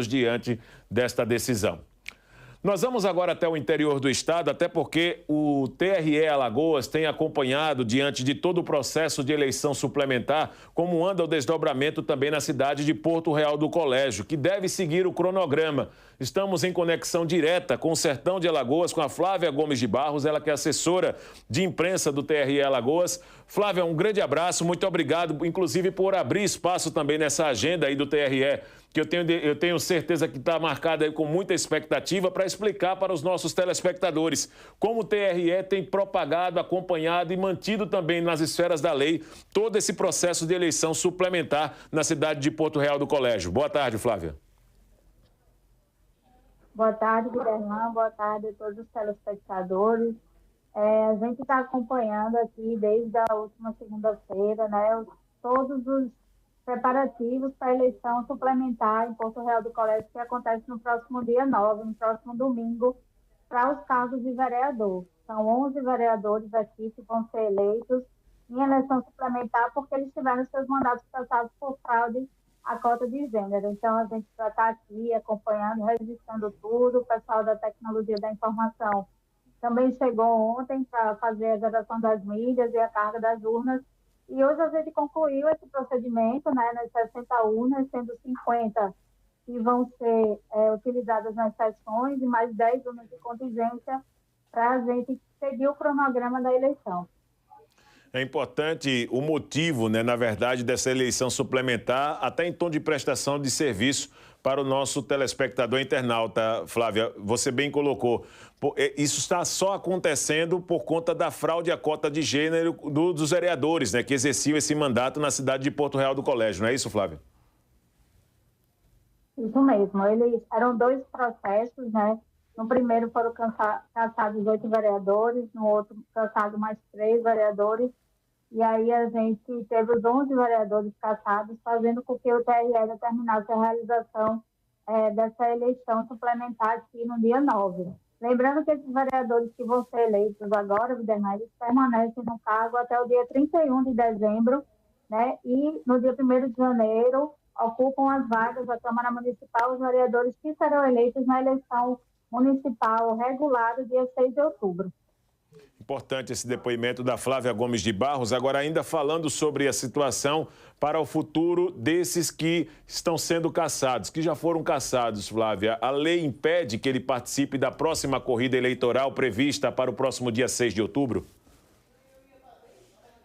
diante desta decisão. Nós vamos agora até o interior do estado, até porque o TRE Alagoas tem acompanhado, diante de todo o processo de eleição suplementar, como anda o desdobramento também na cidade de Porto Real do Colégio, que deve seguir o cronograma. Estamos em conexão direta com o Sertão de Alagoas, com a Flávia Gomes de Barros, ela que é assessora de imprensa do TRE Alagoas. Flávia, um grande abraço, muito obrigado, inclusive por abrir espaço também nessa agenda aí do TRE, que eu tenho certeza que está marcada aí com muita expectativa, para explicar para os nossos telespectadores como o TRE tem propagado, acompanhado e mantido também nas esferas da lei todo esse processo de eleição suplementar na cidade de Porto Real do Colégio. Boa tarde, Flávia. Boa tarde, Guilherme. Boa tarde a todos os telespectadores. A gente está acompanhando aqui desde a última segunda-feira, né, todos os preparativos para a eleição suplementar em Porto Real do Colégio, que acontece no próximo dia 9, no próximo domingo, para os cargos de vereador. São 11 vereadores aqui que vão ser eleitos em eleição suplementar porque eles tiveram seus mandatos passados por fraude à cota de gênero. Então, a gente já está aqui acompanhando, registrando tudo. O pessoal da tecnologia da informação também chegou ontem para fazer a geração das mídias e a carga das urnas. E hoje a gente concluiu esse procedimento, né, nas 60 urnas, sendo 50 que vão ser utilizadas nas sessões e mais 10 urnas de contingência para a gente seguir o cronograma da eleição. É importante o motivo, né, na verdade, dessa eleição suplementar, até em tom de prestação de serviço para o nosso telespectador internauta, Flávia. Você bem colocou. Isso está só acontecendo por conta da fraude à cota de gênero dos vereadores, né, que exerciam esse mandato na cidade de Porto Real do Colégio. Não é isso, Flávia? Isso mesmo. Eles eram 2 processos, né? No primeiro foram cassados 8 vereadores, no outro cassados mais 3 vereadores. E aí a gente teve os 11 vereadores cassados, fazendo com que o TRE determinasse a realização dessa eleição suplementar aqui no dia 9. Lembrando que esses vereadores que vão ser eleitos agora, eles permanecem no cargo até o dia 31 de dezembro, né? E no dia 1º de janeiro ocupam as vagas da Câmara Municipal os vereadores que serão eleitos na eleição municipal regular do dia 6 de outubro. Importante esse depoimento da Flávia Gomes de Barros. Agora, ainda falando sobre a situação para o futuro desses que estão sendo cassados, que já foram cassados, Flávia. A lei impede que ele participe da próxima corrida eleitoral prevista para o próximo dia 6 de outubro?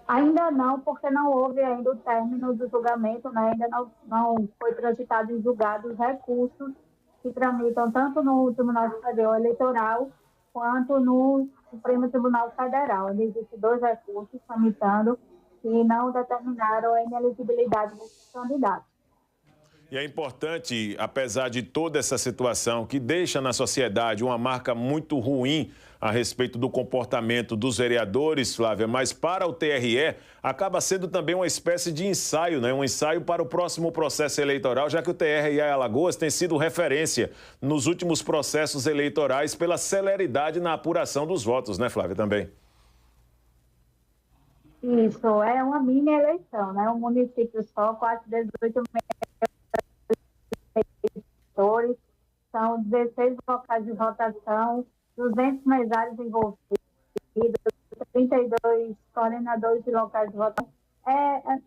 Ainda não, porque não houve ainda o término do julgamento, né? Ainda não foi transitado em julgado os recursos que tramitam tanto no Tribunal Superior Eleitoral quanto no Supremo Tribunal Federal. Existem 2 recursos tramitando que não determinaram a inelegibilidade desses candidatos. E é importante, apesar de toda essa situação que deixa na sociedade uma marca muito ruim a respeito do comportamento dos vereadores, Flávia, mas para o TRE acaba sendo também uma espécie de ensaio, né? Um ensaio para o próximo processo eleitoral, já que o TRE Alagoas tem sido referência nos últimos processos eleitorais pela celeridade na apuração dos votos, né, Flávia, também? Isso, é uma mini eleição, né? Um município só, quase 18 eleitores, são 16 locais de votação, 200 mesários envolvidos, 32 coordenadores de locais de votação.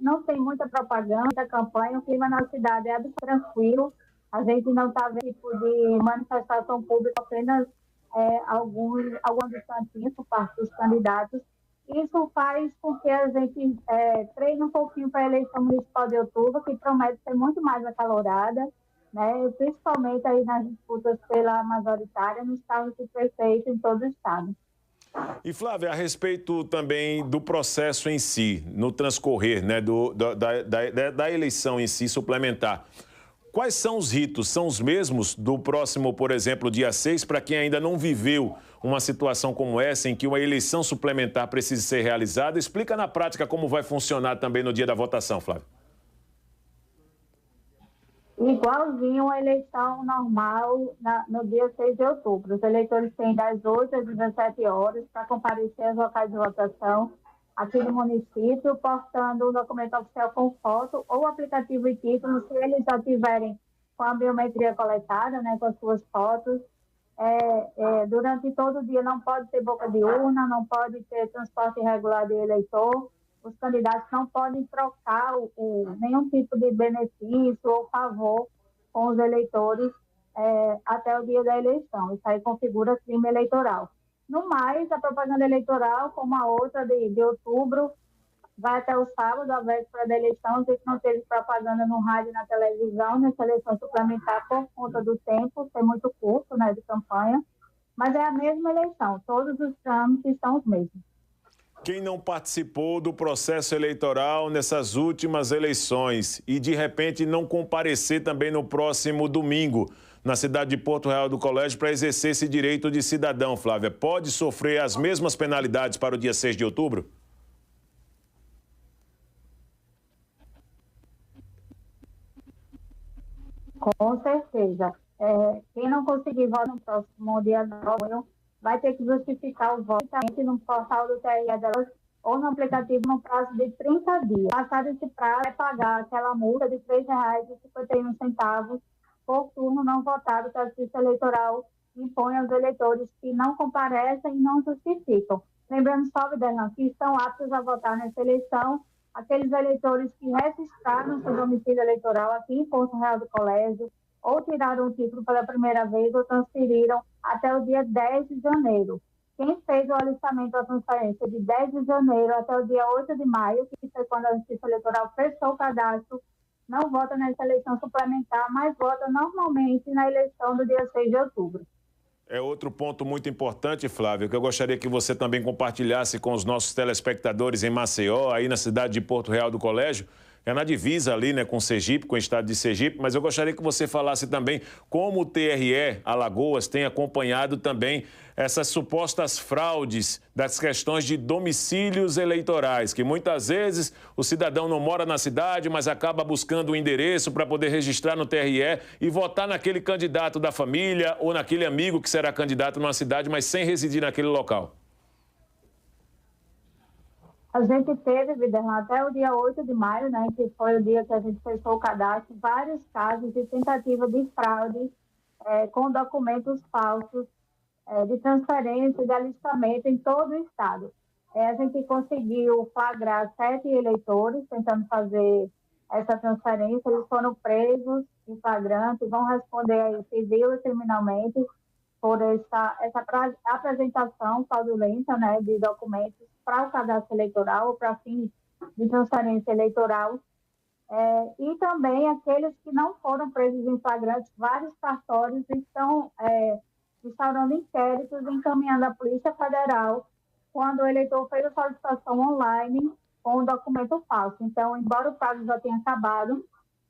Não tem muita propaganda, campanha, o clima na cidade é tranquilo, a gente não está vendo tipo de manifestação pública, apenas algumas distantinhas por parte dos candidatos. Isso faz com que a gente treine um pouquinho para a eleição municipal de outubro, que promete ser muito mais acalorada, né? Principalmente aí nas disputas pela majoritária nos cargos de prefeito em todo o estado. E, Flávia, a respeito também do processo em si, no transcorrer, né, da eleição em si suplementar, quais são os ritos? São os mesmos do próximo, por exemplo, dia 6, para quem ainda não viveu uma situação como essa, em que uma eleição suplementar precisa ser realizada? Explica na prática como vai funcionar também no dia da votação, Flávia. Igualzinho a eleição normal no dia 6 de outubro. Os eleitores têm das 8 às 17 horas para comparecer aos locais de votação aqui no município, portando um documento oficial com foto ou aplicativo e título, se eles já tiverem com a biometria coletada, né, com as suas fotos. Durante todo o dia não pode ter boca de urna, não pode ter transporte irregular de eleitor, os candidatos não podem trocar nenhum tipo de benefício ou favor com os eleitores até o dia da eleição. Isso aí configura crime eleitoral. No mais, a propaganda eleitoral, como a outra de outubro, vai até o sábado, a véspera da eleição. A gente não teve propaganda no rádio e na televisão nessa eleição suplementar por conta do tempo, ser muito curto, né, de campanha. Mas é a mesma eleição, todos os trâmites são os mesmos. Quem não participou do processo eleitoral nessas últimas eleições e, de repente, não comparecer também no próximo domingo na cidade de Porto Real do Colégio para exercer esse direito de cidadão, Flávia, pode sofrer as mesmas penalidades para o dia 6 de outubro? Com certeza. Quem não conseguir votar no próximo dia 9 vai ter que justificar o voto no portal do TRE delas ou no aplicativo no prazo de 30 dias. Passado esse prazo, vai pagar aquela multa de R$ 3,51 por turno não votado que a Justiça Eleitoral impõe aos eleitores que não comparecem e não justificam. Lembrando só, Viderlan, que estão aptos a votar nessa eleição aqueles eleitores que registraram seu domicílio eleitoral aqui em Porto Real do Colégio, ou tiraram o título pela primeira vez, ou transferiram até o dia 10 de janeiro. Quem fez o alistamento da transferência de 10 de janeiro até o dia 8 de maio, que foi quando a Justiça Eleitoral fechou o cadastro, não vota nessa eleição suplementar, mas vota normalmente na eleição do dia 6 de outubro. É outro ponto muito importante, Flávio, que eu gostaria que você também compartilhasse com os nossos telespectadores em Maceió, aí na cidade de Porto Real do Colégio, é na divisa ali, né, com Sergipe, com o estado de Sergipe, mas eu gostaria que você falasse também como o TRE Alagoas tem acompanhado também essas supostas fraudes das questões de domicílios eleitorais, que muitas vezes o cidadão não mora na cidade, mas acaba buscando o endereço para poder registrar no TRE e votar naquele candidato da família ou naquele amigo que será candidato numa cidade, mas sem residir naquele local. A gente teve, Viderlan, até o dia 8 de maio, né, que foi o dia que a gente fechou o cadastro, vários casos de tentativa de fraude com documentos falsos, de transferência, de alistamento em todo o estado. A gente conseguiu flagrar 7 eleitores tentando fazer essa transferência. Eles foram presos em flagrante, vão responder aí civil e criminalmente por essa apresentação fraudulenta, né, de documentos para o cadastro eleitoral ou para fins de transferência eleitoral. E também aqueles que não foram presos em flagrante, vários cartórios estão instaurando inquéritos, encaminhando à Polícia Federal quando o eleitor fez a solicitação online com um documento falso. Então, embora o prazo já tenha acabado,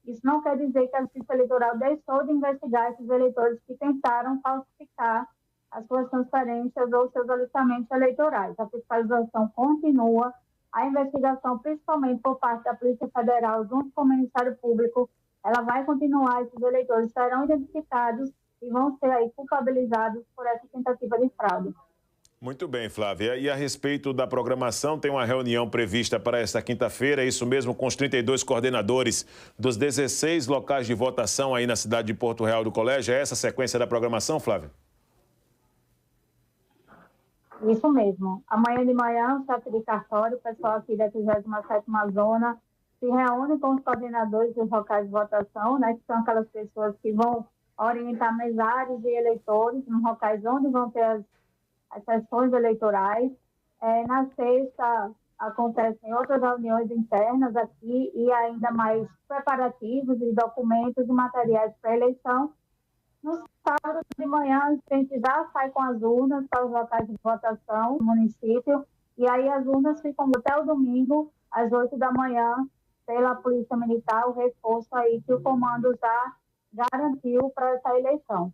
isso não quer dizer que a Justiça Eleitoral deixou de investigar esses eleitores que tentaram falsificar as suas transferências ou seus alistamentos eleitorais. A fiscalização continua, a investigação, principalmente por parte da Polícia Federal, junto com o Ministério Público, ela vai continuar, esses eleitores serão identificados e vão ser aí culpabilizados por essa tentativa de fraude. Muito bem, Flávia. E a respeito da programação, tem uma reunião prevista para esta quinta-feira, isso mesmo, com os 32 coordenadores dos 16 locais de votação aí na cidade de Porto Real do Colégio. É essa a sequência da programação, Flávia? Isso mesmo. Amanhã de manhã, o chefe de cartório, o pessoal aqui da 37ª Zona, se reúne com os coordenadores dos locais de votação, né, que são aquelas pessoas que vão orientar mesários e eleitores nos locais onde vão ter as sessões eleitorais. Na sexta, acontecem outras reuniões internas aqui e ainda mais preparativos de documentos e materiais para a eleição. No sábado de manhã, a gente já sai com as urnas para os locais de votação no município, e aí as urnas ficam até o domingo, às 8 da manhã, pela Polícia Militar, o reforço aí que o comando já garantiu para essa eleição.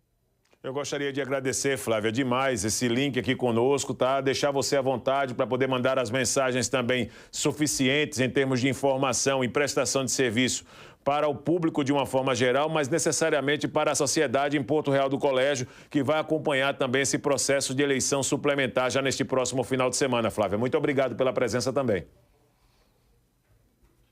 Eu gostaria de agradecer, Flávia, demais esse link aqui conosco, tá? Deixar você à vontade para poder mandar as mensagens também suficientes em termos de informação e prestação de serviço para o público de uma forma geral, mas necessariamente para a sociedade em Porto Real do Colégio, que vai acompanhar também esse processo de eleição suplementar já neste próximo final de semana, Flávia. Muito obrigado pela presença também.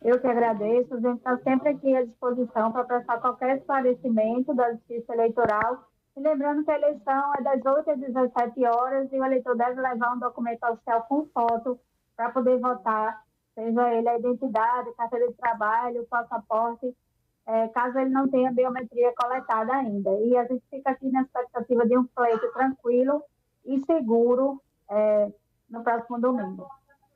Eu que agradeço. A gente está sempre aqui à disposição para prestar qualquer esclarecimento da Justiça Eleitoral. E lembrando que a eleição é das 8 às 17 horas e o eleitor deve levar um documento oficial com foto para poder votar, seja ele a identidade, carteira de trabalho, passaporte, caso ele não tenha biometria coletada ainda. E a gente fica aqui na expectativa de um pleito tranquilo e seguro no próximo domingo.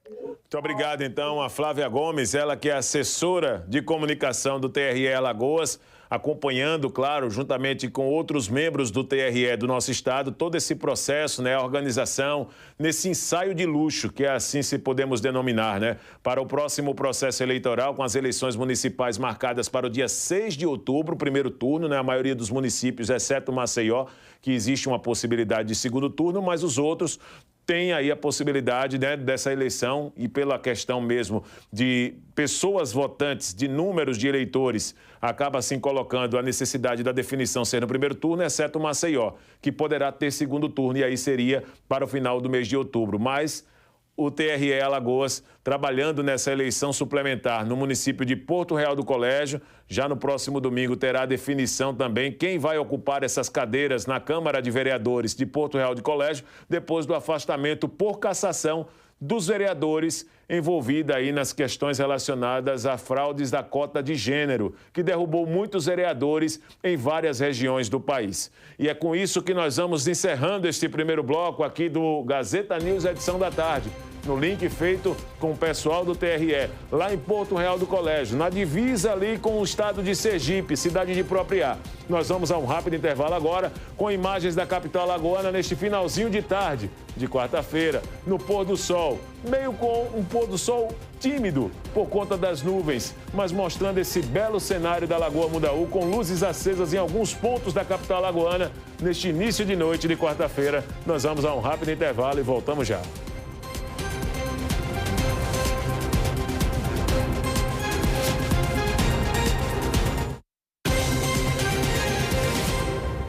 Muito obrigado, então, a Flávia Gomes, ela que é assessora de comunicação do TRE Alagoas, acompanhando, claro, juntamente com outros membros do TRE do nosso estado, todo esse processo, né, a organização, nesse ensaio de luxo, que é assim se podemos denominar, né, para o próximo processo eleitoral, com as eleições municipais marcadas para o dia 6 de outubro, primeiro turno, né, a maioria dos municípios, exceto Maceió, que existe uma possibilidade de segundo turno, mas os outros tem aí a possibilidade, né, dessa eleição e pela questão mesmo de pessoas votantes, de números de eleitores, acaba assim colocando a necessidade da definição ser no primeiro turno, exceto Maceió, que poderá ter segundo turno e aí seria para o final do mês de outubro. Mas o TRE Alagoas trabalhando nessa eleição suplementar no município de Porto Real do Colégio. Já no próximo domingo terá a definição também quem vai ocupar essas cadeiras na Câmara de Vereadores de Porto Real do Colégio, depois do afastamento por cassação dos vereadores envolvida aí nas questões relacionadas a fraudes da cota de gênero, que derrubou muitos vereadores em várias regiões do país. E é com isso que nós vamos encerrando este primeiro bloco aqui do Gazeta News, edição da tarde, no link feito com o pessoal do TRE, lá em Porto Real do Colégio, na divisa ali com o estado de Sergipe, cidade de Propriá. Nós vamos a um rápido intervalo agora, com imagens da capital alagoana neste finalzinho de tarde, de quarta-feira, no pôr do sol, meio com um pôr do sol tímido por conta das nuvens, mas mostrando esse belo cenário da Lagoa Mundaú, com luzes acesas em alguns pontos da capital alagoana, neste início de noite de quarta-feira. Nós vamos a um rápido intervalo e voltamos já.